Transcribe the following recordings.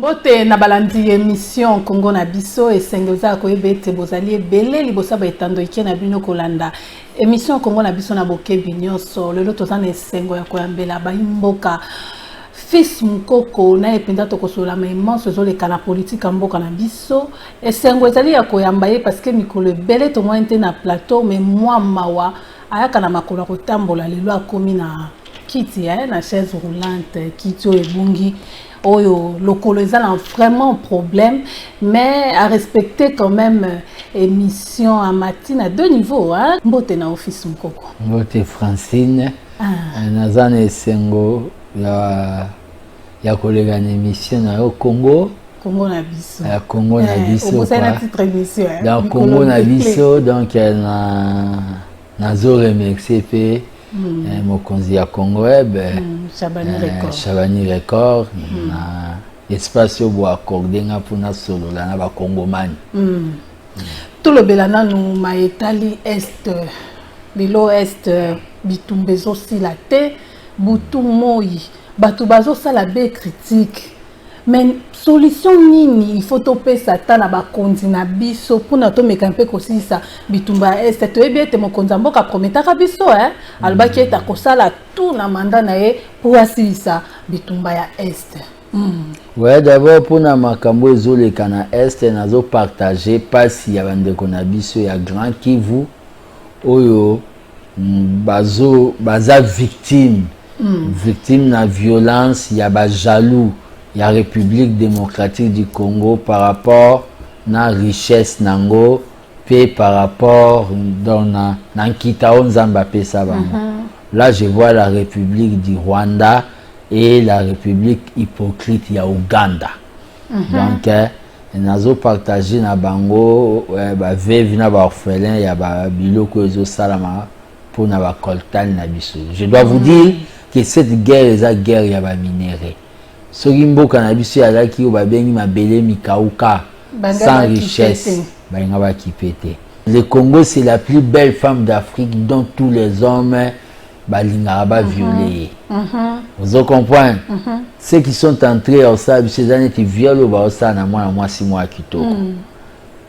Mbote na balandi émission Congo na biso esengoza ko ebete bozali ebele libosa ba etando ike na bino kolanda émission Congo na biso na bokebi nyonso lelo tozana esengo ya koyambela ba imboka fils mukoko na ependa to kosola ma immense zoleka na politique mboka na biso esengo ezali ya koyamba ye parce que mikolo ebele to mointe na plateau mais moi mawa ayaka na makolo kotambola lelo akomi na kiti na chaise roulante kiti o ebungi oyo lokolo ezala vraiment problème mais à respecter quand même émission à matin à deux niveaux mbote na office mukoko mbote Francine nazana esengo ya kolega na émission na yo Congo na biso Congo na biso quoi c'est la titre émission dans Congo na biso donc na zo remercier pe mokonzi ya Congo Chabani Record na espace bo accordé nga pona solo la na ba Congomani tout le belana nous maetali est lilo est bitumbezo silate butu moi batu bazo sala be critique mais solution nini il faut topé satan na bakonzi na biso pona to mekampe kosisa bitumba est to ebete mokonza mboka prometaka biso albaki eta kosala tout na mandat na ye pour asisa bitumba ya est ouais d'abord pona makambo ezoleka na est nazo partager pasi ya bandeko na biso ya Grand Kivu oyo baza victime na violence ya ba jaloux la République démocratique du Congo par rapport na richesse nango pe par rapport dans na kitao nzamba pesa bango. Là je vois la République du Rwanda et la République hypocrite ya Uganda. Donc nazo partager na bango ba veuve na ba orphelin ya ba biloko ezo salama pour na ba coltan na biso. Je dois vous dire que cette guerre est la guerre ya ba minéraux. Soki mboka na biso ya laki o babengi mabele mikauka sans richesse bainga ba kipete. Le Congo c'est la plus belle femme d'Afrique dont tous les hommes balinga ba violer. Vous comprenez? Ceux qui sont entrés au sable ces années qui violent ba ça na moi 6 mois kitoko.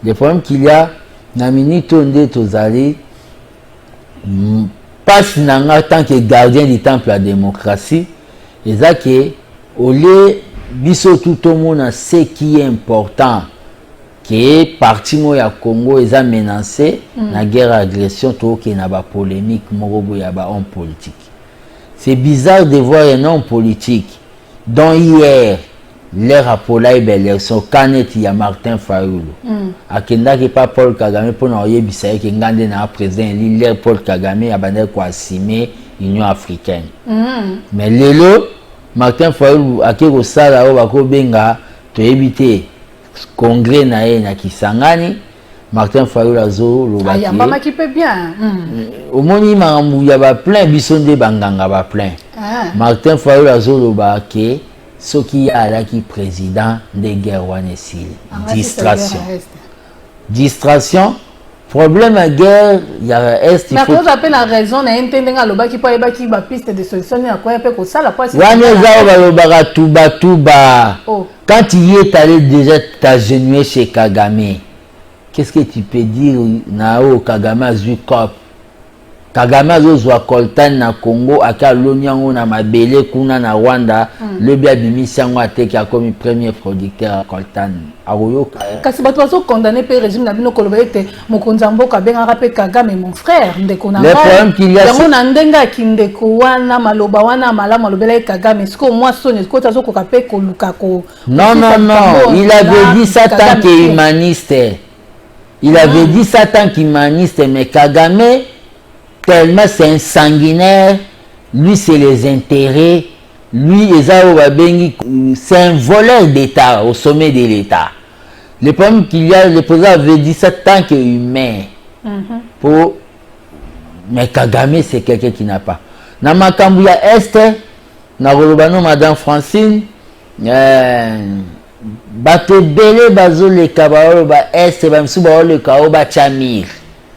Le problème qu'il y a na minute onde tozali passe nanga tant que gardien du temple à la démocratie et ça que au lieu biso tout le monde ce qui est important que parti ya Congo est menacé la guerre agression tout qui na ba polémique morobo ya ba homme politique. C'est bizarre de voir un homme politique dont hier l'air apolai l'élection canet ya Martin Fayulu akenda ke pas Paul Kagame pour na yebisa ke ngande na président l'air Paul Kagame abandé ko assumer Union africaine. Mais lelo Martin Fayulu akeko sala o bako benga to éviter congrès na ye na Kisangani. Martin Fayulu azo loba ki ayamba makipe bien au moni mambu ya ba plein bisonde banganga ba plein Martin Fayulu azo loba ke soki ya alaki président de guerre wanesil distraction problème à guerre ya est il faut mais appelle la raison na entendenga lobaki pa ebaki ba piste de solution ya quoi pe ko sala pas wane za ba lobaka tuba quand il est allé déjà t'agenouiller chez Kagame qu'est-ce que tu peux dire nao Kagame azui cop Kagame azozwa coltan na Congo aka lonyango na mabele kuna na Rwanda le bia bimisango ateki akomi premier producteur coltan aroyoka kasi bato bazo condamner pe régime na bino koloba ete mokonza mboka benga pe Kagame mon frère ndeko na le problème qu'il y a c'est na ndenga kindeko wana maloba wana malamu alobela Kagame siko moi sonne ko tazo ko kape ko luka ko non il avait dit ça tant qu'humaniste il avait dit ça tant qu'humaniste mais Kagame tellement c'est un sanguinaire, lui c'est les intérêts, lui c'est un voleur d'État au sommet de l'État. Le problème qu'il y a, le président avait dit ça tant qu'humain. Mais Kagame c'est quelqu'un qui n'a pas. Dans ma Kambuya Est, dans Rolobano Madame Francine, bato bele bazo le kabao ba Est, ba msuba le kao ba Chamir.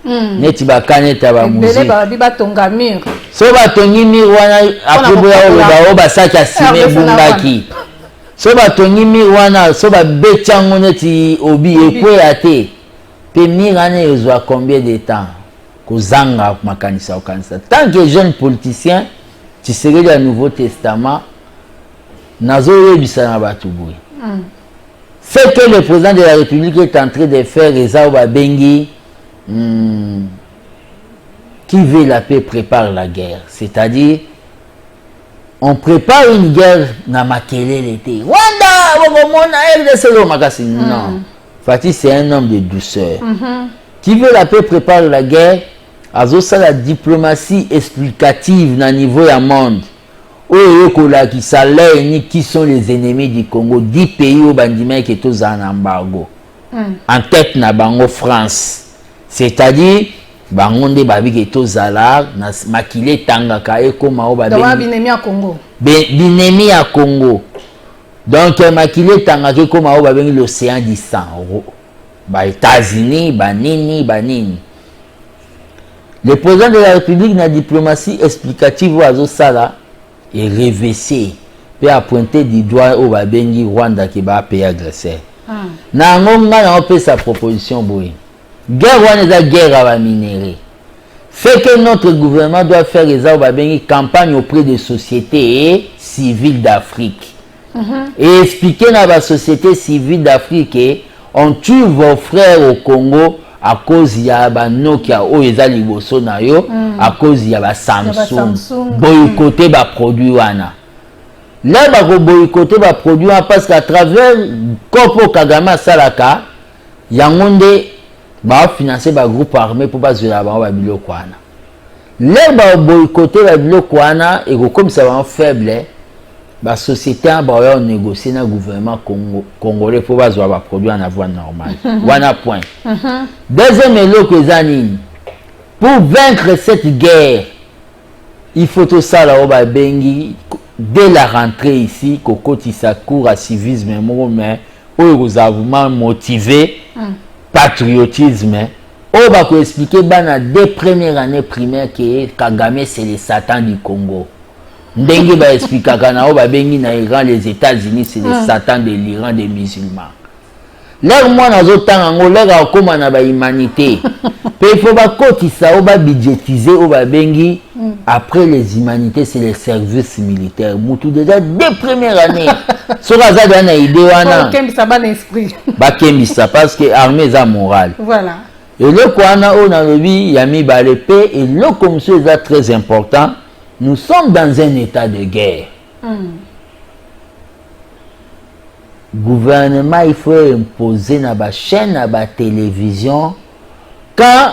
Neti bakaneta ba musique bele ba biba tonga mir so ba tongi mir wana akubo ya ba saki asime bumbaki so batongi mir wana so babetiango neti obi ekwea te pe mir wana ezwa combien de temps kozanga makanisa okanisa tant que jeune politicien Tshisekedi ya Nouveau Testament nazoyebisa na bato boye ce que le président de la République est en train de faire eza babengi qui veut la paix prépare la guerre, c'est-à-dire on prépare une guerre na makelele te Wanda bokomona RDC lo makasi non Fati c'est un homme de douceur qui veut la paix prépare la guerre azosa la diplomatie explicative na niveau ya monde oyo kola ki salaire ni qui sont les ennemis du Congo 10 pays au bandima qui tous en embargo en tête na bango France, c'est-à-dire bango nde babi ke tozala na makile tangaka ekoma o babi binemi ya Congo binemi ya Congo donc makile tangaka ekoma o babi l'océan du sang ba États-Unis banini le président de la République na diplomatie explicative azo sala et révessé peut pointer du doigt au babengi Rwanda qui ba pays agresseur na ngonga na opé sa proposition boy guerre wana eza guerre à minéraux fait que notre gouvernement doit faire une campagne auprès des sociétés civiles d'Afrique et expliquer dans la société civile d'Afrique on tue vos frères au Congo à cause il y a Nokia ou eza liboso na yo à cause il y a Samsung boycotter ba produit wana là ba boycotter ba produit parce qu'à travers Kopo Kagame Salaka yangonde ba financer ba groupe armé pour pas zola ba biloko wana les ba boycotter ba biloko wana et comme ça va faible ba société ba négocier na gouvernement congolais pour pas zola ba produit en voie normale wana point deuxième eloko ezanini pour vaincre cette guerre il faut tout ça là ba bengi dès la rentrée ici kokotisa cours à civisme mais vous avez motivé patriotisme on va expliquer bana dès première année primaire que Kagame c'est le Satan du Congo ndenge ba expliquer kana o ba bengi na Iran les États-Unis c'est le Satan de l'Iran des musulmans leur moi nazo tanga ngo leur koma na ba humanité pe il faut ba kotisa o ba budgétiser o ba bengi après les humanités c'est les services militaires mutu déjà dès première année soka za dana idée wana kembisa ba l'esprit ba kembisa parce que armée za morale voilà et le kwana on a lebi yami ba l'épée et le comme c'est très important nous sommes dans un état de guerre gouvernement il faut imposer na ba chaîne na ba télévision quand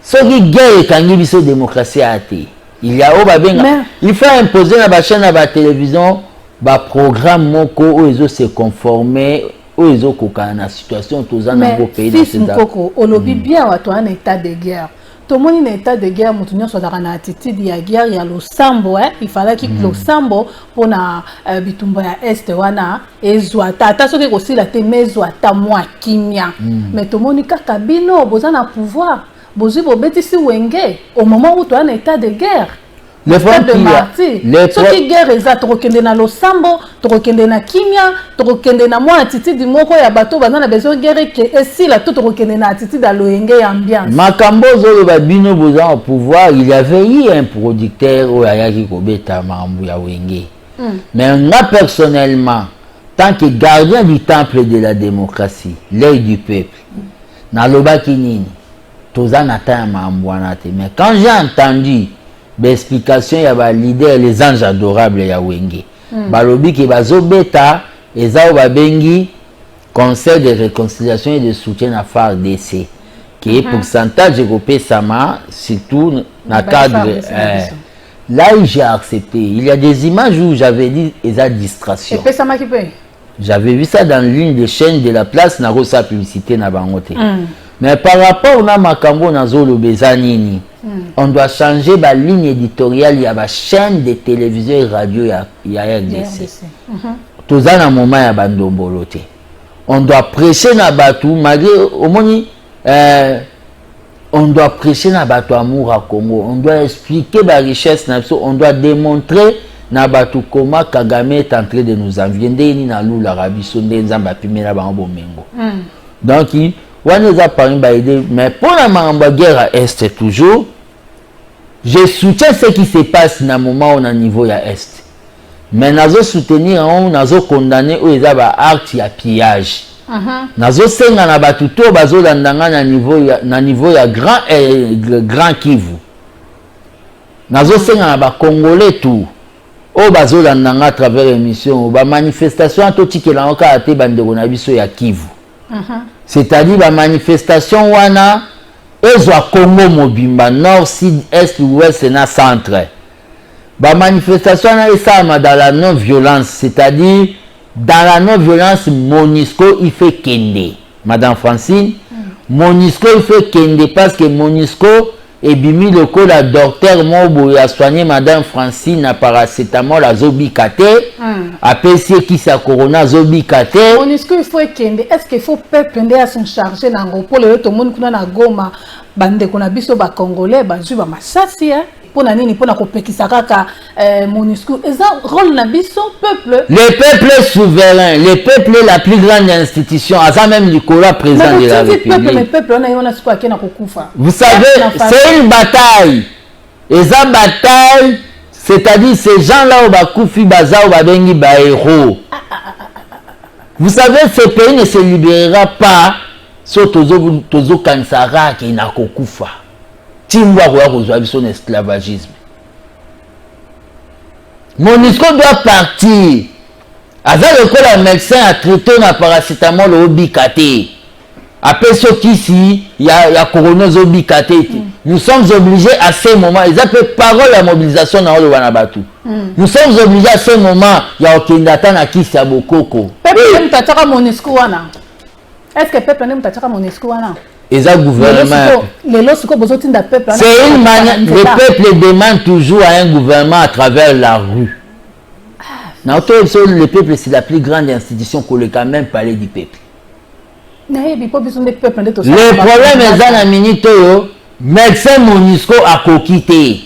ce qui guerre kangi biso démocratie a été il y a au babenga il faut imposer na ba chaîne na ba télévision ba programme moko o ezo se conformer o ezo kokana na situation toza na go pays dans ces koko olobi bien watu en état de guerre tout le monde en état de guerre mutu nyonso azaka na attitude ya guerre ya losambo il fallait que losambo pona bitumba ya est wana ezwa ata soki kosila te mezwa ta mwa kimia mais tout le monde kaka bino boza na pouvoir bozi bobetisi wenge au moment où tu es en état de guerre le état de martyr soki guerre eza tokokende na losambo tokokende na kimia tokokende na mwa attitude moko ya bato baza na besoin guerre ke esila to tokokende na attitude ya loyenge ya ambiance makambo oyo babino boza au pouvoir il y avait eu un producteur oyo ayaki kobeta makambo ya wenge mais moi personnellement tant que gardien du temple de la démocratie l'œil du peuple nalobaki nini toza na ta makambo wana te mais quand j'ai entendu l'explication ya ba leader les anges adorables ya wenge balobi ke bazobeta ezao babengi conseil de réconciliation et de soutien à FARDC qui est pourcentage kopesama surtout na cadre là j'ai accepté il y a des images où j'avais dit eza distraction pesama ki pe j'avais vu ça dans l'une des chaînes de la place na rosa publicité na bangote mais par rapport à makambo na zolo bezanini on doit changer la ligne éditoriale, il y a la chaîne de télévision et radio, il y a RDC. Tout ça dans le moment, il y a bandomboloté. On doit prêcher dans Batou, malgré au moins, on doit prêcher dans Batou amour à Congo. On doit expliquer la richesse, on doit démontrer Nabatu Koma Kagame est en train de nous envier. Ndeni na lula rabiso ndenzamba pimela bango mengo. Donc, on nous a parlé de mais pour la mamba guerre à Est toujours, je soutiens ce qui se passe dans le moment où on a niveau à Est. Mais nous soutenir, nous condamner aux actes de pillage. Nous senga na batuto bazo landanga na niveau ya grand Kivu. Nous senga na ba Congolais tout. O bazo landanga à travers l'émission, ba manifestation to tikela oka ate bandeko na biso ya Kivu. C'est-à-dire la manifestation wana ezwa Congo mobimba nord sud est ouest na centre. La manifestation wana dans la non violence, c'est-à-dire dans la non violence MONUSCO il fait kende. Madame Francine, MONUSCO il fait kende parce que MONUSCO et bimi le col la docteur Mobo a soigné Madame Francine na paracétamol à zobikate apesi qui sa corona zobikate. MONUSCO il faut kende. Est-ce qu'il faut peuple à son charger nango pour le tout le monde kuna na Goma bande kuna biso ba congolais ba juba masasi pour nani pour na kopekisa kaka MONUSCO et ça rôle na biso peuple. Le peuple est souverain, le peuple est la plus grande institution, à ça même Nicolas président de la République. Le peuple on a yon asiko akena kokufa. Vous savez, c'est une bataille. Et ça bataille, c'est-à-dire ces gens-là au bakufi baza au babengi ba héros. Vous savez, ce pays ne se libérera pas sur tozo kansara qui na kokufa. Timwa kwa kozwa son esclavagisme. MONUSCO doit partir. Avec le cas le médecin a traité na paracétamol au bikate. Après ce qui ici, il y a coronavirus au bikate. Nous sommes obligés à ce moment, ils appellent parole la mobilisation dans le Wanabatu. Nous sommes obligés à ce moment, il y a aucun data na qui c'est Bokoko. Peuple n'aime pas tara MONUSCO wana. Est-ce que peuple n'aime pas tara MONUSCO wana? C'est gouvernement. C'est une manière. Le peuple demande toujours à un gouvernement à travers la rue. Le peuple, c'est la plus grande institution qu'on quand même parler du peuple. Le problème est dans la minute où médecin MONUSCO a coquité.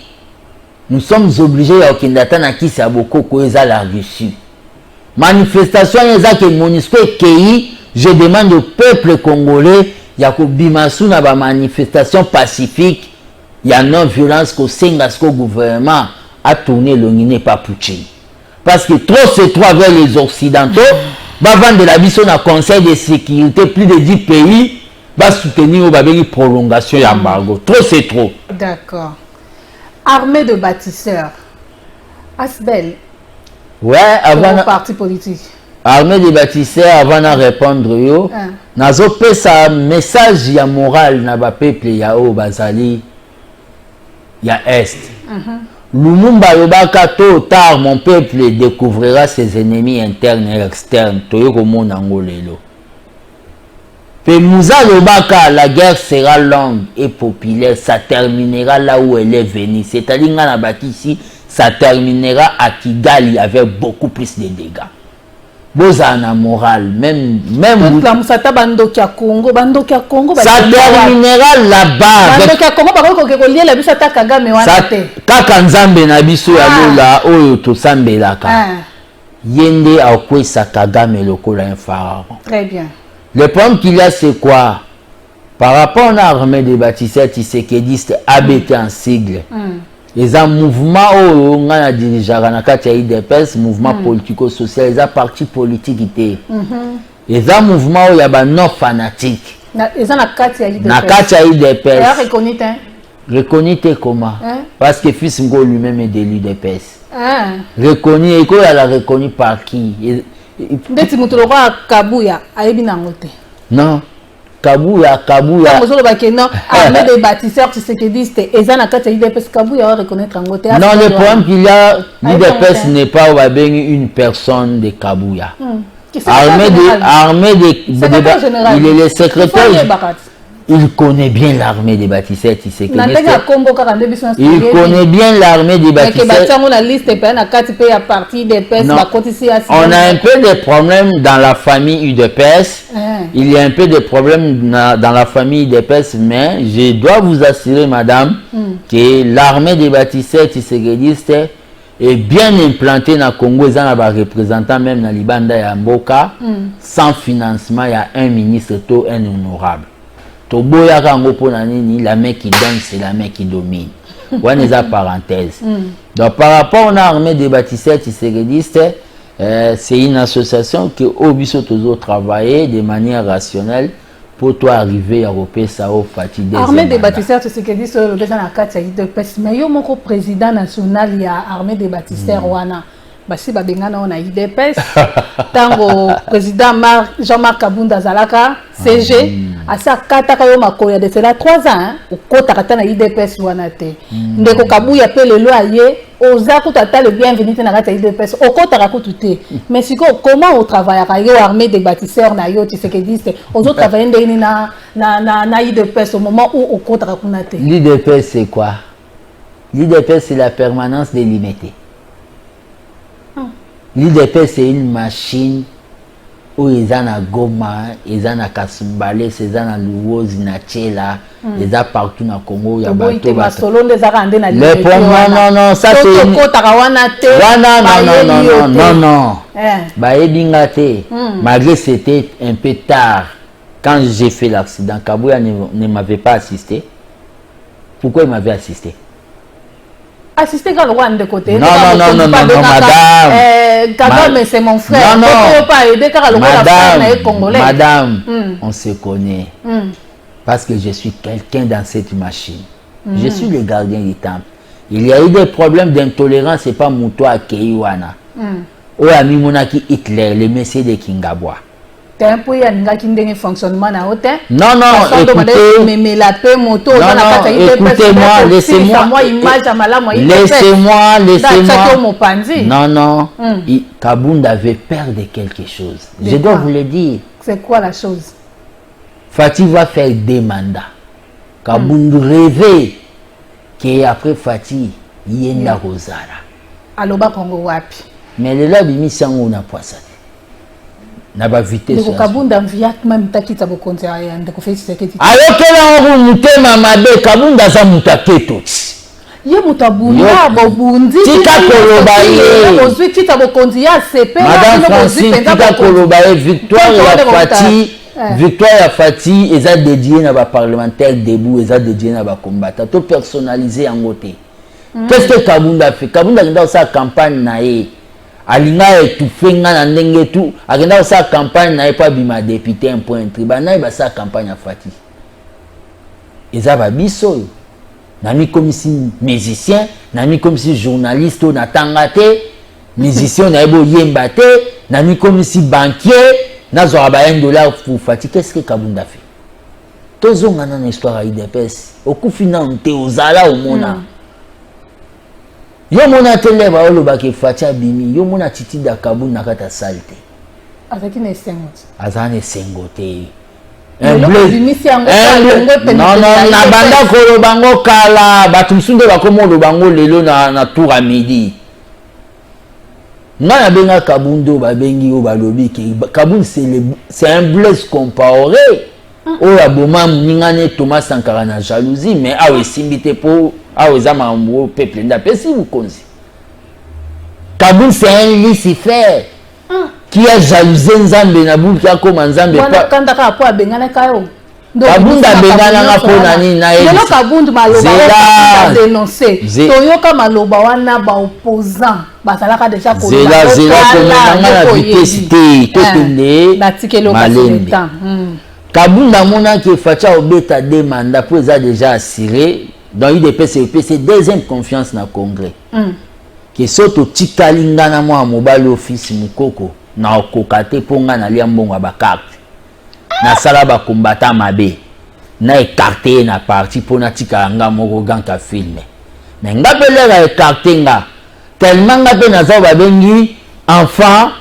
Nous sommes obligés à aucun data à qui c'est beaucoup qu'on a la Russie. Manifestation, il y a que MONUSCO est cueilli. Je demande au peuple congolais. Il y a une manifestation pacifique, il y a non-violence que le gouvernement a tourné le Guinée pas Poutine. Parce que trop c'est trop avec les Occidentaux, avant de la mission dans le Conseil de sécurité, plus de 10 pays va soutenir une prolongation de l'embargo. Trop c'est trop. D'accord. Armée de bâtisseurs. Asbel. Ouais, avant. Parti politique. Armée des bâtisseurs avant de répondre yo nazo pesa message ya moral na ba peuple ya o bazali ya est Lumumba yobaka tôt ou tard mon peuple découvrira ses ennemis internes et externes toyoko mona ngolelo pe Moussa yobaka la guerre sera longue et populaire, ça terminera là où elle est venue, c'est-à-dire na baki ici ça terminera à Kigali avec beaucoup plus de dégâts. Bozana moral, même ça terminera là-bas. Kaka nzambe na biso ya lola oyo to sambelaka. Yende akwesa Kagame lokola un pharaon. Très bien. Le problème qu'il y a c'est quoi? Par rapport à l'armée des bâtisseurs tisékédistes ABT en sigle. Les mouvements où on a dirigé na kati ya IDPS, mouvement politico-social, les partis politiques étaient. Les mouvements où il y a ba non fanatique. Les na kati ya IDPS. Na kati ya IDPS. Reconnu Reconnu comment? Parce que fils Ngo lui-même est de l'IDPS. Reconnu et quoi elle a reconnu par qui? Ndeti mutuloko Kabuya ayebi nangote. Non. Kabuya. Armée des bâtisseurs tisékédistes et ça na kati ya IDPS Kabuya reconnaître angote. Non, le problème qu'il y a, l'IDPS n'est pas une personne de Kabuya. Armée des il est le secrétaire. Il connaît bien l'armée des bâtisseurs tisékédistes. Il connaît bien l'armée des bâtisseurs. On a un peu de problèmes dans la famille UDPS. Il y a un peu de problèmes dans la famille UDPS, mais je dois vous assurer, madame, que l'armée des bâtisseurs tisékédistes, est bien implanté na Congo, ils ont un représentant même na Libanda ya Mboka, sans financement, il y a un ministre, un honorable. Toboya kango pona nini, la main qui donne, c'est la main qui domine. On est à parenthèse. Donc par rapport à l'armée des bâtisseurs tissérédistes, c'est une association qui a toujours travaillé de manière rationnelle pour toi arriver à repérer ça au Fati. Armée des bâtisseurs tissérédistes, le président a 4 mais il y a mon président national, il y a armée des bâtisseurs wana. Basi babengana on a IDPS tango président Jean-Marc Kabunda Zalaka CG asa kata kayo makoya de cela 3 ans au kota kata na IDPS wana te ndeko kabuya pe lelo aye oza kutata le bienvenu na kata IDPS au kota rakutu te mais siko comment on travaille avec yo armée des bâtisseurs na yo tissérédiste ozo travailler ndeni na IDPS au moment où au kota rakuna te. L'IDPS c'est quoi? L'IDPS c'est la permanence délimitée. L'IDPS c'est une machine où ils ont à Goma, ils ont à Kasumbale, ils ont à Louoz, Nachela, ils ont partout dans le Congo. Il y a bateau. Non, ça c'est non. Malgré c'était un peu tard quand j'ai fait l'accident, Kabouya ne m'avait pas assisté. Pourquoi il m'avait assisté? Assister quand le roi de côté. Non, madame. Mais c'est mon frère. Madame, on se connaît. Parce que je suis quelqu'un dans cette machine. Je suis le gardien du temple. Il y a eu des problèmes d'intolérance, c'est pas Mouto à Keiwana. Ou à Mimonaki Hitler, le messie de Kingabwa. Non, fonctionnement na hôtel. Non, écoutez-moi, laissez-moi. Non. Kabunda avait peur de quelque chose. Je dois vous le dire. C'est quoi la chose? Fati va faire des mandats. Kabunda rêvait qu'après Fati, il y a une Rosara. Aloba Congo wapi. Mais le lobby mission on a poissonné. Na ba vitesse. Le Kabunda viak même takita bokonzi aya ndeko fait seketi. Ayokela on mutema mabe Kabunda za mutaketo. Ye mutabunda bobundi. Tika koloba ye. Ozwi kita bokonzi ya sepe. Madame Francine tika koloba ye victoire ya Fati. Victoire ya Fati eza dédié na ba parlementaire debout eza dédié na ba combattant to personnalisé en côté. Qu'est-ce que Kabunda fait? Kabunda dans sa campagne naé. Alinga étouffé na ndenge tout agenda sa campagne na pas bima député un point tribunal na ba sa campagne à Fati eza ba biso nami comme si musicien nami comme si journaliste na tangate musicien na ebo yemba te nami comme si banquier na zo ba $1 pour Fati. Qu'est-ce que Kabunda fait? Tozonga na histoire IDPS okufina nte ozala omona yo mona tele ba oloba ke Fatia bimi yo mona titi da Kabunda kata salte avec une sengote azane sengote non na banda ko bango kala batumsunde bakomo bango lelo na tour à midi na benga Kabundo ba bengi o balobi ke Kabunda c'est un blesse comparé o ya boma mingane Thomas Sankara na jalousie mais awe simbité pour Aozama au peuple d'Apesi vous connaissez. Kabunda c'est un Lucifer qui a jalousé Nzambe Naboul qui a comme Nzambe pas. Kabunda bengana kayo. Kabunda bengana na ponani na ye. Non Kabunda maloba a dénoncé. Toyoka maloba wana ba opposant bazalaka déjà ko. Zela comme na vitesse to tende. Na tikelo Malembe. Kabunda mona qui Fatia obeta deux mandats pour ça déjà assuré. Dans l'IDPS, c'est deuxième confiance dans le Congrès. Qui saute au Tikalinga na moi mobile office mukoko na okokate ponga na liambongo ba carte. Na sala ba combattant mabe. Na écarté na parti pour na tikalanga moko ganka filme. Na ngapele ga écarté nga. Tellement ngape na za ba bengi enfant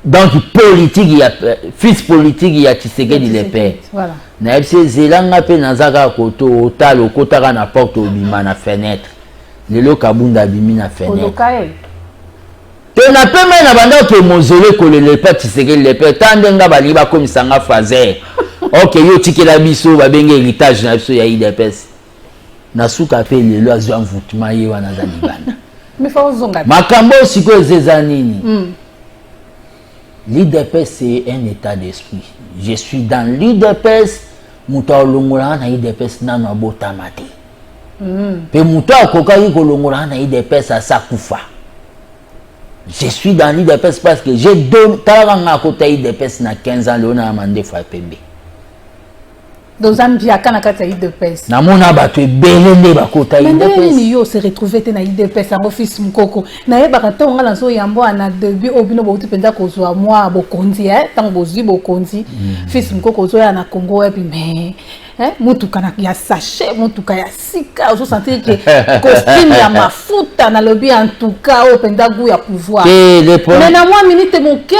donc politique il y a fils politique il y a Tshisekedi le père. Voilà. Na fc zelanga pe nazaka koto otalo kotaka na porte obima na fenêtre lelo Kabunda bimi na fenêtre te na peme na banda ke mozole kolele pa Tshisekedi le père tandenga bali ba komisanga fazer OK yo tikela biso ba benga héritage na biso ya IDPS na suka pe lelo azwa mvutuma ye wana za libanda Mais faut zonga. Makambo siko ezezanini. L'IDPS c'est un état d'esprit. Je suis dans l'IDPS, muta olongola na IDPS nano abotamate. Pe muta akokaki kolongola na IDPS asakufa. Je suis dans l'IDPS parce que j'ai donné talanga côté IDPS na 15 ans Léona Amandé Fapembe. Dans Zambia kana kata IDPS. Na mona bato ebele nde bakota IDPS. Mais ni yo se retrouver te na IDPS en office mukoko. Na yeba kata ngala so yambo na début obino bo utipenda kozwa moi bokonzi tant bozwi bokonzi. Fils mukoko zo ya na Congo et puis mais mutuka na ya sachet mutuka ya sika ozo sentir que costume ya mafuta na lobby en tout cas openda goût ya pouvoir. Mais na moi minute moke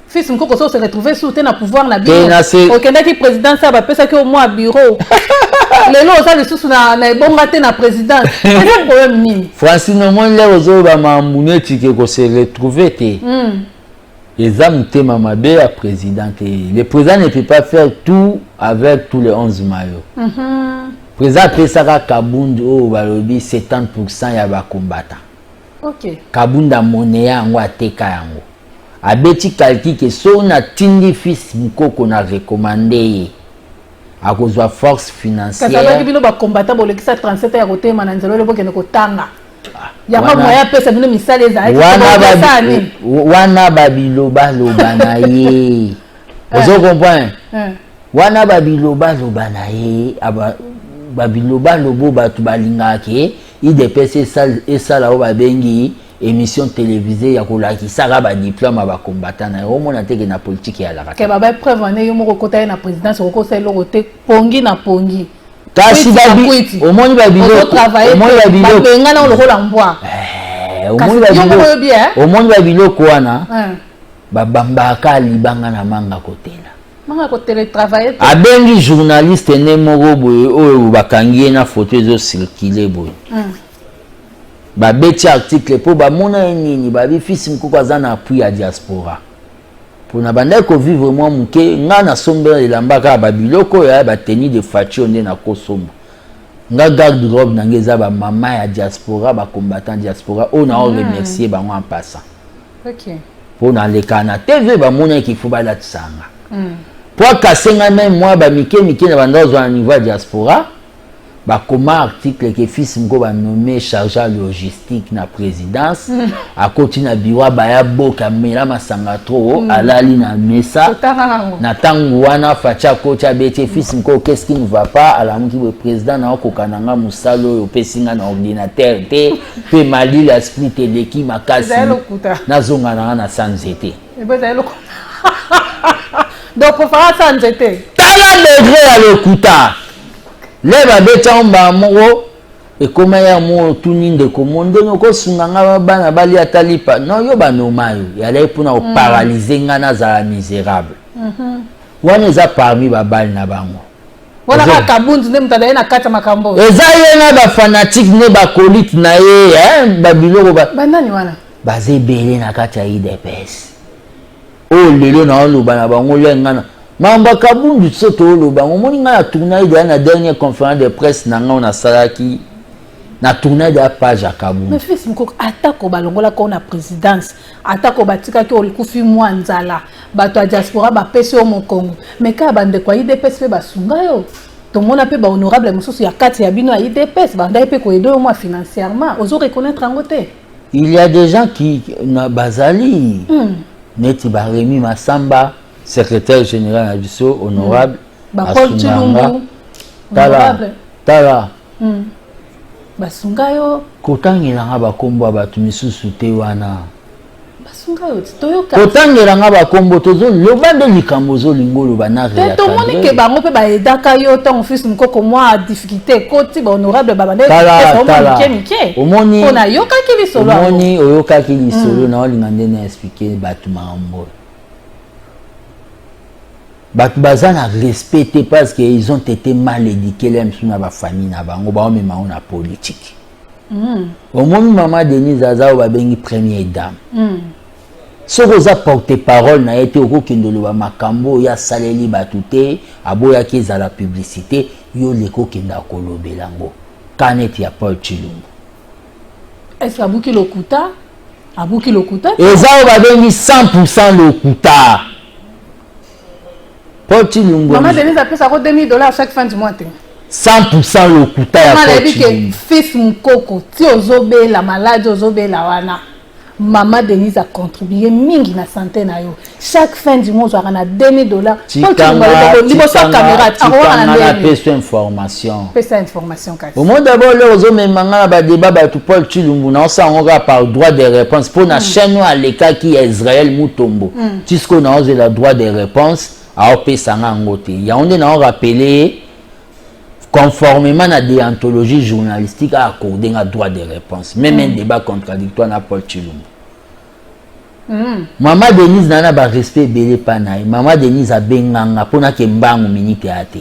fils mukoko so se retrouver sous te na pouvoir na bino. Okenda ki président ça ba pesa ki au moins bureau. Lelo oza lisusu na ebonga te na présidence. C'est un problème nini? Francine mon le ozo ba mamune tike ko se retrouver te. Les âmes te mamabe à président. Le président ne peut pas faire tout avec tous les 11 maillots. Président pesaka Kabund o balobi 70% ya ba combattant. OK. Kabunda moneya ngo ateka yango. Abeti kalki ke so na tindi fils mukoko na recommandé à cause de force financière. Kasaba kibino ba combattant bolekisa 37 ya kote mananzelo lebo kene kotanga. Ya ma moya pesa bino misale za wana babiloba loba na ye. Ozo comprendre? Wana babiloba loba na ye babiloba lobo batu balinga ke IDPS esala o babengi émission télévisée ya kolaki saka ba diplôme ba combattant na o mona teke na politique ya la ke ba prévenir yo moko kota na présidence ko sa lokote pongi na pongi kasi babi o moni babilo o moni babilo benga na lokola mbwa o moni babilo ko wana ba bamba ka libanga na manga kotela manga ko télétravailler abengi journaliste ne moko boye o bakangi na photo zo circuler boye ba beti article pour ba mona nini ba bi fils mukoko azana appui à diaspora pour na banda ko vivre moi muke nga na sombe elambaka ba biloko ya ba tenue de faction nde na kosomba nga garde robe na ngeza ba mama ya diaspora ba combattant diaspora on a remercier bango en passant. OK. Pour na le kana TV ba mona ki faut ba la tsanga. Pour kasenga même moi ba mike na banda zo na niveau diaspora ba comment article que fils mko ba nommé chargé logistique na présidence a continué na biwa ba ya boka mela masanga trop alali na mesa na tangu wana facha kocha bete fils mko qu'est-ce qui ne va pas ala mki le président na kokananga musalo yo pesinga na ordinateur te pe mali la split de qui makasi na zonga na sanzete e ba zalo donc pour faire sanzete tala degré à lokuta leba beta omba moko ekoma ya mo tuninde ko mondeno ko sunganga bana bali atalipa non yo ba nomayo ya lai puna o paralyser ngana za misérable wana za parmi ba bali na bango wala ka Kabundu ne mutadaye na kata makambo eza ye na ba fanatique ne ba colite na ye ba biloko ba nani wana bazebele na kata ya IDPS o lelo na olo bana bango le ngana Mamba Kabundu soto loba omoni nga na tournée de la dernière conférence de presse na nga on a salaki na tournée de la page à Kabundu. Mais fils mukoko atako balongola ko na présidence atako batika ki olikufi mwanzala bato ya diaspora ba pesi o Kongo mais ka bande kwa IDPS pe basunga yo to mona pe ba honorable mususu ya kati ya bino ya IDPS ba ndai pe ko aider moi financièrement ozo reconnaître en côté. Il y a des gens qui na bazali neti ba Rémi Masamba secrétaire général à Bisso, honorable, Paul Chilumbu, Tala, Basungayo, Kotangela ba kombo abatu misusu te wana. Basungayo, toyoka. Kotangela ba kombo tozo loba de likambo zo lingolo bana réa. Tout monde ke bango pe ba edaka yo ton fils mukoko moi difficulté koti ba honorable baba ne Tala. Omoni. Ona yoka ki lisolo. Omoni oyoka ki lisolo na olingande na expliquer batu mambo. Batbazan a respecté parce qu'ils ont été mal éduqués les na ba famille na bango ba même na politique. Au moment maman Denise Zaza ba bengi première dame. Ce rosa porte-parole na été au kokindolo ba makambo ya saleli batute aboya ki za la publicité yo leko kinda kolobelango. Kanet ya Paul Chilumbu. Est-ce qu'Abouki Lokuta? Abouki Lokuta? Et ça, on va donner 100% Lokuta. Paul Chilumbu. Maman Denise a payé ça $2,000 chaque fin du mois. 100% Lokuta. Maman a dit que fils Mukoko, si Ozobe la maladie, Ozobe la wana. Maman Denise a contribué mingi na santé na yo. Chaque fin du mois, on a $2,000. Information. Pesa information. Au moins d'abord, les hommes ont débat avec Paul Chilumbu. On a par droit de réponse pour la chaîne à l'écart qui est Israël Moutombo. Puisqu'on a le droit de réponse à Opesa Ngote. Il y a on a rappelé conformément à la déontologie journalistique à accorder un droit de réponse. Même un débat contradictoire à Paul Chilumbu. Maman Denise n'a pas respect belé panaï. Maman Denise a benganga pour na kembangu minute ate.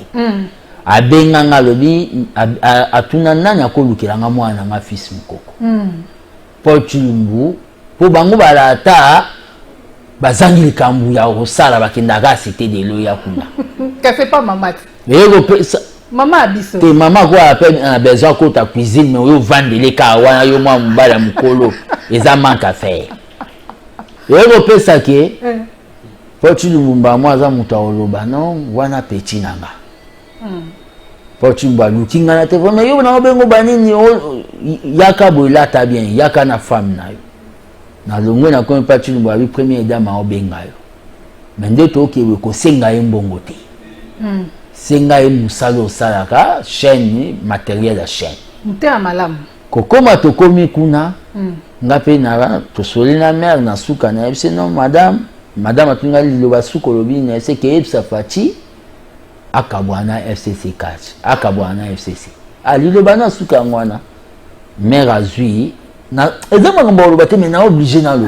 A benganga lobi a tunana na ko lukiranga mwana nga fils Mukoko. Paul Chilumbu pour bango balata bazangi likambu ya osala bakendaka cité de loya kuna. Qu'elle fait pas maman. Maman abisso. Te maman quoi appelle un besoin ko ta cuisine mais yo vendre les kawana yo mwa mbala mukolo eza manque à faire. Et on peut ça que Paul Chilumbu moi za mutaoloba non wana petit nanga. Paul Chilumbu lukinga na te mais yo na bengo banini yaka boila ta bien yaka na femme na yo. Na longo na ko Paul Chilumbu abi première dame a obenga yo. Mais ndeto ke ko senga mbongo te. Senga musalo salaka chaîne matériel à chaîne. Nte amalam. Kokoma tokomi kuna ngape na to soli na mère na suka na yebise non madame atunga liloba suko lobi na c'est que yebisa fati akabwana FCC catch akabwana FCC liloba na suka ngwana mère azui na ezama ngombo bate mais na obligé na lo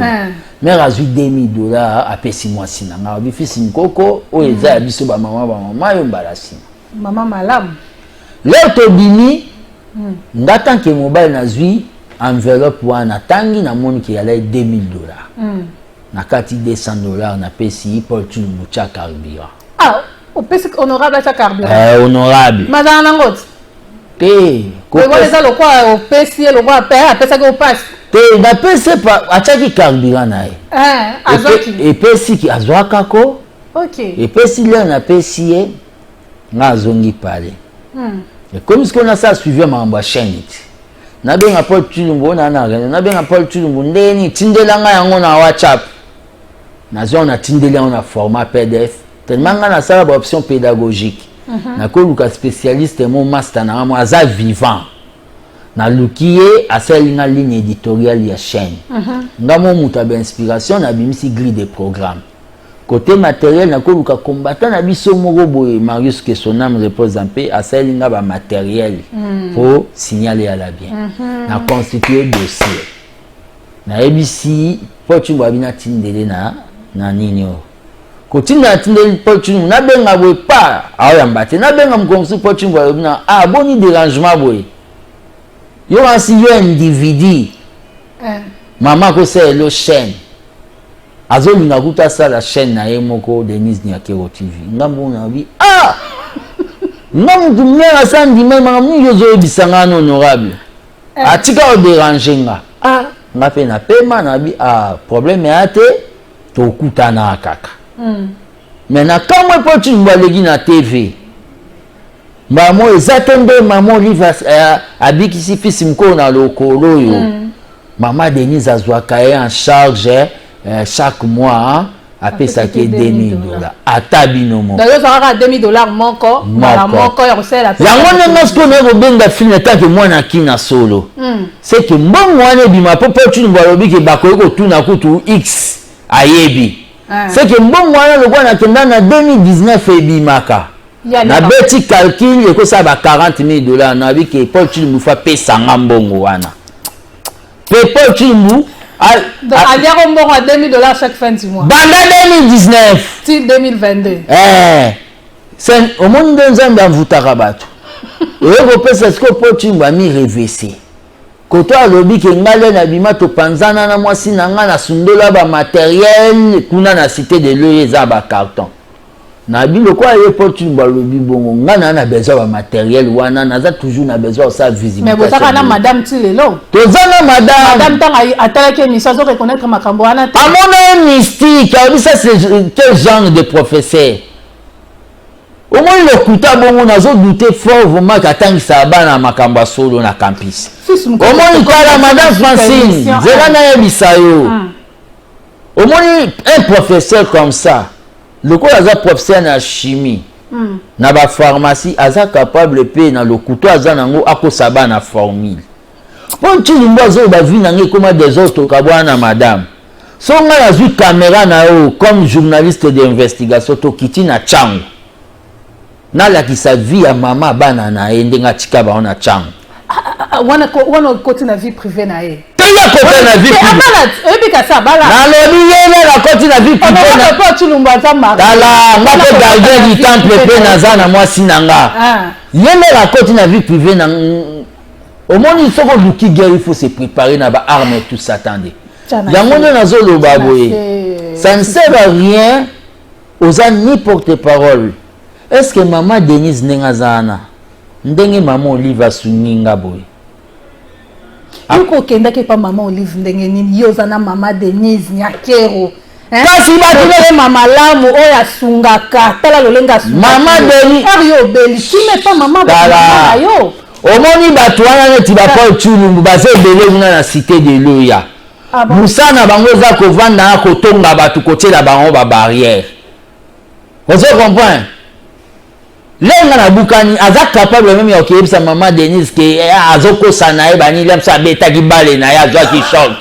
mère azui $2,000 apesi mwasi na nga bi fils Mukoko o eza ya biso ba mama yo mbalasi maman malam leo to bini ngata ke mobile na zui enveloppe wana tangi na moni ki yala $2,000 na kati $200 na pesi Paul Chilumbu cha carburant au pesi honorable cha carburant honorable madame nangote te ko ça le quoi au pesi le quoi pesa ko passe te na pesi pa achaki carburant na azaki et pesi ki azwaka ko OK et pesi le na pesi ye nga zongi pale et comme ce qu'on a ça suivi ma chaîne na benga Paul Chilumbu na benga Paul Chilumbu ndeni tindelanga yango na WhatsApp na zona tindeli on a format PDF tellement na sala ba option pédagogique na ko luka spécialiste mon master na mo aza vivant na lukiye asalinga ligne éditoriale ya chaîne ngamo muta ba inspiration na bimisi grille de programme côté matériel na ko luka combattant na biso moko boye Marius que son âme repose en paix asalinga ba matériel pour signaler à la bien na constituer dossier na ABC Paul Chilumbu abina tindele na ninyo kotinda tindele Paul Chilumbu na benga boye pa ayamba te na benga mkomsi Paul Chilumbu abina boni dérangement boye yo asi yo individu maman ko c'est le chaîne azolinga kuta sala chaîne na ye moko Denise Nyakero TV ngambo na bi ngambo tumela sandi mema ngamni yozo ebisanga honorable atika o déranger nga ngape na pema na bi problème ate to kutana kaka mais na kamwe Paul Chilumbu alegi na TV mamo ezatende mamo livre abikisi fils Mukoko na lokolo yo maman Denise azwaka ye en charge chaque mois après ça qui est $2,000 atabino mo d'ailleurs ça aura $2,000 moko mala moko ya kosela yango nanga sko na robenga fina ta ke mwana kina solo c'est que mbongo wana bima po Paul Chilumbu alobi ke bakoyi kotuna kutu x ayebi c'est que mbongo wana lokwa na kenda na 2019 ebimaka na beti calcul ekosa ba $40,000 na bi ke Paul Chilumbu fa pesa mbongo wana pe Paul Chilumbu donc il y a un bon à $2,000 chaque fin du mois banda 2019 till 2022 c'est au monde nzambe amvutaka bato eko pesa siko Paul Chilumbu ami revese koto alobi ke ngale na bima to panzana na mwasi na nga na sundola ba matériel kuna na cité de l'eau eza ba carton na biloko aye portu balobi bongo ngana na besoin ba matériel wana naza toujours na besoin ça visibilité mais botaka na madame Tilelo tozana madame tanga atalaki émission zo reconnaître makambo wana amona mystique ça c'est quel genre de professeur au moins le kuta bongo nazo douter fort vraiment katangisa bana makambo solo na campus au moins kala madame Francine zela na yebisayo au moins un professeur comme ça le quoi aza professeur na chimie na ba pharmacie aza capable pe na le couteau aza nango akosaba na formule bon tu lumba zo ba vi nange comme des autres kabwana madame so nga na zu caméra na yo comme journaliste d'investigation to kiti na chango na la ki sa vie ya mama bana na ndenga tika ba na chango wana côté na vie privée na ye tella côté na vie privée ebika sa bala na lobi yele la côté na vie privée na ko tulumba za mari tala ngako gardien du temple pe na za na mwasi nanga yele la côté na vie privée na au moins il faut que guerre il faut se préparer na ba armes tout s'attendre yango na zo loba boye ça ne sert à rien aux ni porte-parole. Est-ce que maman Denise Nengazana ndenge maman Olive Suninga boy yuko kenda ke pa maman Olive ndenge nini yozana maman Denise Nyakero kasi batule mama lamu oya sungaka tala lolenga sungaka maman Denise yo beli kime pa maman ba yo omoni batwana neti ba Paul Chulumbu baze belé na cité de Loya musana bango za kovanda ko tonga batu kotela bango ba barrière vous comprenez. Lenga na bukani aza capable même ya okebisa maman Denise ke azoko sana e bani lemsa beta ki bale na ya zwa ki choc.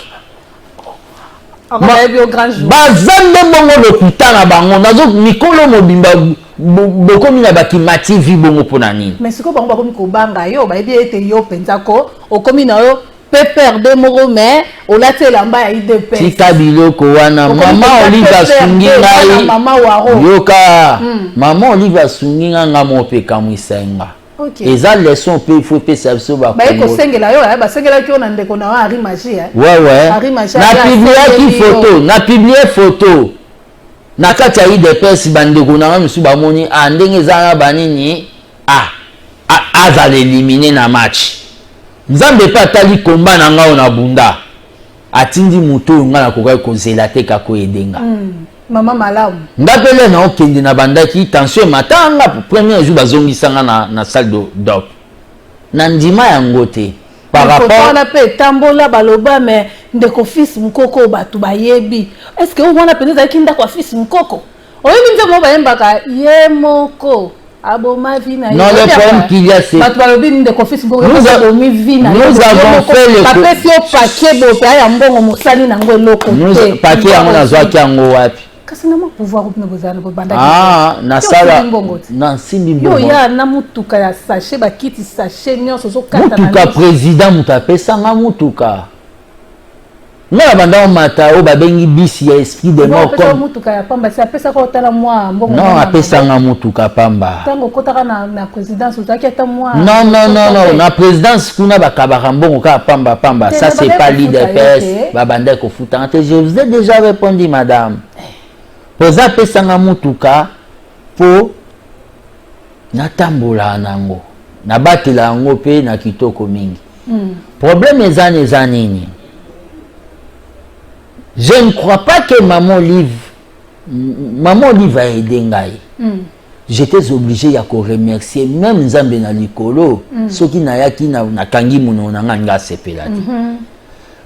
Bazande bongo le kutana bango nazo mikolo mobimba boko mina bakimati vi bongo pona nini. Mais siko bango bakomi ko banga yo ba ebi ete yo penza ko okomi na yo pepper de moro mais olate lamba ya IDP. Tika biloko wana maman Olive Sunginga maman waro. Yoka maman Olive Sunginga ngamo pe kamwisenga. Okay. Eza leçon pe il faut pe service ba. Ba eko sengela yo ba sengela ki ona ndeko na wa Ari Magie. Ouais. Na publier photo, na publier photo. Na kati ya IDP bandeko na misu ba moni ndenge za banini aza l'éliminer na match. Nzambe pa tali komba na ngao na bunda atindi muto nga na kokai kozela te kako edenga mama malamu ndapele na okende na bandaki tension matanga premier jour bazongisa nga na salle d'op na ndima yango te par rapport na pe tambola baloba mais ndeko fils mukoko batu bayebi est-ce que on a penza kinda kwa fils mukoko oyebi nze mo bayembaka ye moko aboma vina non le problème qu'il y a c'est nous avons fait le paquet bope ya mbongo mosali nango eloko te paquet yango nazwaki yango wapi kasi na pouvoir opna bozana bobanda na sala na simbi bongo yo ya na mutuka ya sachet bakiti sachet nyonso zo kata na mutuka président mutapesa nga mutuka na banda mata o babengi bisi ya esprit de mort comme mutuka ya pamba si apesa ko tala mwa mbongo non apesa nga mutuka pamba tango kotaka na présidence utaki ata mwa non na présidence kuna bakabaka mbongo ka pamba ça c'est pas l'IDPS babanda ko futa je vous ai déjà répondu madame poza pesa nga mutuka po natambola nango na batela ngo pe na kitoko mingi problème eza nini. Je ne crois pas que maman Olive a aidé Ngaï. J'étais obligé à remercier même Nzambe na likolo ceux qui n'a yaki na kangi muno na nga sepelati.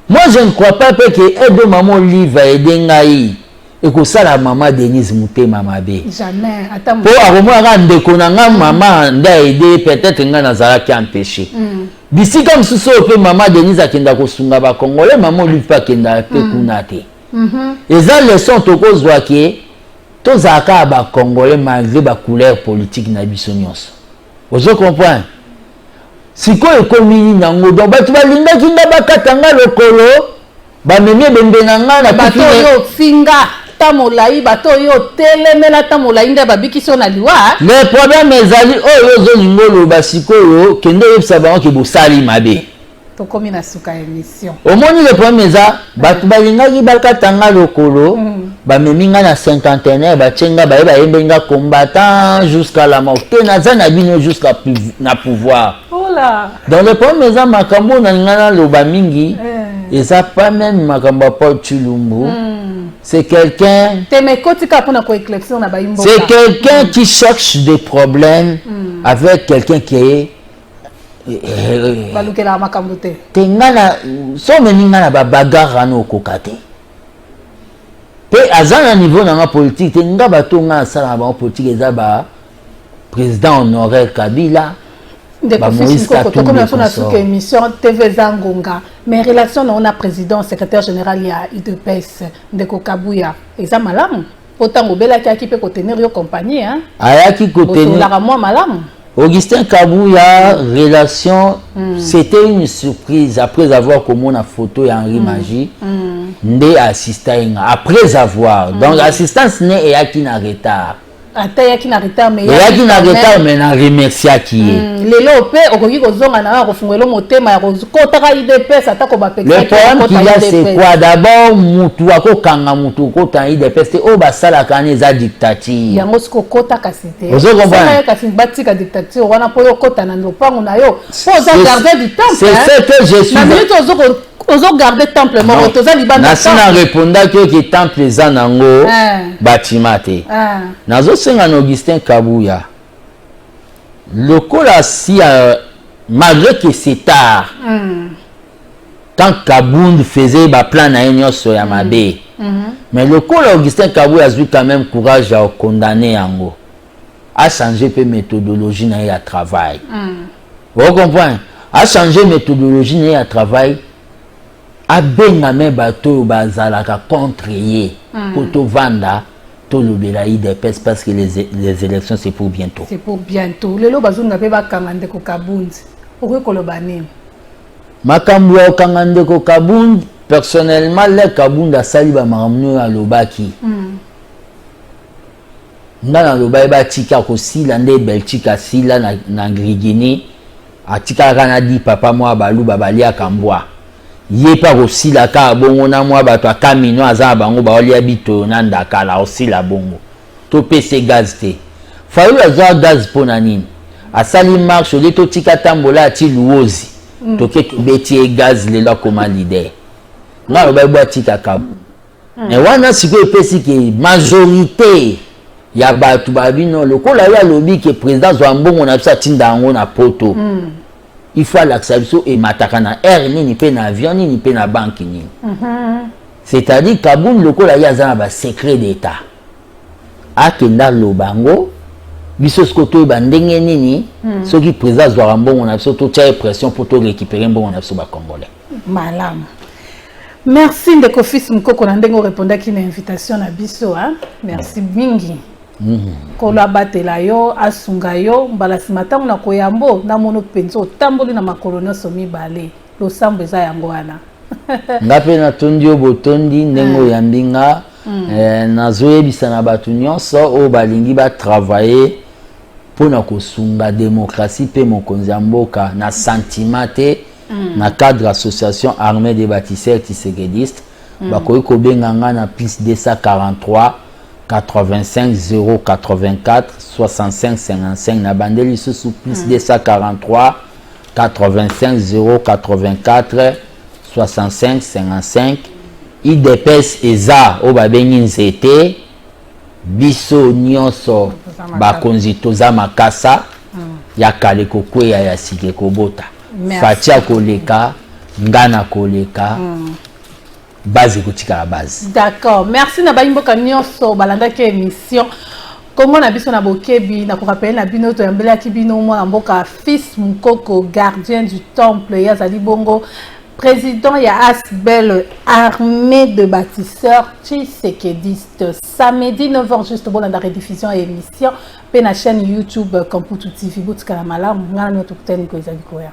Moi je ne crois pas que aide maman Olive a aidé Ngaï et que ça la maman Denise Mutema mabe. Jamais. Attends. Pour avoir ndeko na nga maman nda aidé peut-être nga nazara qui empêché. Bisi comme sous pe maman Denise akenda ko sunga ba congolais maman Olive pa kenda pe kunate. Eza leçon to kozwa ke to zaka ba congolais malgré ba couleur politique na biso nyonso. Vous comprenez? Siko ekomi nango donc batu balinga kinga bakatanga lokolo ba memie bembe na nga na bato yo finga tamolai bato yo telemela tamolai nda babikisi na liwa. Le problème ezali oyo zo lingolo basiko yo kende yebisa bango ke bosali mabe. tokomi na suka émission. Au moins le premier ça, batu balingaki bakatanga lokolo, bameminga na cinquantenaire, batyenga ba yebenga combattant jusqu'à la mort. Te naza na bino jusqu'à na pouvoir. Oh là. Dans le premier ça makambo na ngana loba mingi, et ça pas même makambo Paul Chilumbu. C'est quelqu'un. C'est quelqu'un qui cherche des problèmes avec quelqu'un qui est. Tengana so meninga na bagarre no kokate. Pe azana niveau na politique tenga batonga sala ba politique ezaba président honoraire Kabila. Émission TV Zangonga, mais relation on a président secrétaire général ya IDPS Ndeko Kabuya eza malamu autant obela ki peut contenir yo compagnie hein ayaki contenir la moi malamu Augustin Kabuya relation c'était une surprise après avoir comme la photo ya Henri Magie ndé assistant après avoir donc assistance né et yaki na retard atayaki na retard mais yaki na retard mais na remercier qui lelo pe okoki kozonga na kofungwela motema ya kozokota IDPS atako ba pekisa. Le problème qu'il y a c'est quoi d'abord mutu akokanga mutu kota IDPS o basala kana za dictature yango siko kota kasite ozo comprendre kasi batika dictature wana po yo kota na lopango na yo faut garder du temps c'est ce que je suis na minute ozo garder temple moko toza libanda nasina répondre que temple eza nango bâtiment te nazo senga Augustin Kabuya lokola si malgré que c'est tard quand Kabound faisait ba plan na nyonso ya mabe mais lokola Augustin Kabuya a eu quand même courage à condamner yango a changer peu méthodologie na ya travail vous comprenez a changer méthodologie na ya travail a benga me bato bazalaka contre ye poto vanda to lobela IDPS parce que les élections c'est pour bientôt. C'est pour bientôt. Lelo bazunga pe bakanga Ndeko Kabundi. Okoki koloba nini? Makambo ya okanga Ndeko Kabundi personnellement le Kabundi asali ba makambo ya lobaki. Ndana loba ba tika ko sila nde Belgique sila na Grigini atika kana di papa moi balu babali akambwa. Yé pas aussi la ka bongo na moi bato akamino aza bango ba oli habito na ndaka la aussi la bongo to pc gaz te faulu aza gaz pona nini asali marche le to tika tambola ti luozi to ke beti gaz le la comme leader na ba ba tika ka mais wana siko pesi ke majorité ya bato babino lokola ya lobi ke président Zwambongo na bisa tinda ngo na poto il faut l'accepter et matakana air ni pe na avion ni pe na banque ni c'est-à-dire Kabound lokola yaza ba secret d'état akenda lobango biso skoto ba ndenge nini soki président Zwambongo na biso to tia pression pour to récupérer mbongo na biso ba congolais malam merci Ndeko Fils Mukoko na ndenge répondaki na invitation na biso hein merci mingi kola batela yo asunga yo mbala simatango na koyambo na mono penzo tamboli na makolono somi bale lo sambo za yango wana ngape na tondio botondi ndengo yambinga na zoyebisa na batu nyonso o balingi ba travailler pona kosunga démocratie pe mokonzi ya mboka na sentiment te na cadre association armée des bâtisseurs tiségedistes bakoki kobenga nga na plus 243 85 084 65 55 na bandeli sous plus 243 85 084 65 55 IDPS eza o babengi nzete biso nyonso bakonzi toza makasa ya kale kokweya ya sike kobota fatia koleka ngana koleka base kotika la base. D'accord. Merci na baimboka nyonso balanda ke émission. Kongo na biso na bokebi na ko rappeler na bino to yambela ki bino mwana mboka Fils Mukoko gardien du temple ya zali bongo président ya Asbel armée de bâtisseurs tshisekedistes. Samedi 9h juste bon la rediffusion émission pe na chaîne YouTube Kamputu TV botika la malamu ngana no tukuteni ko ezali koya.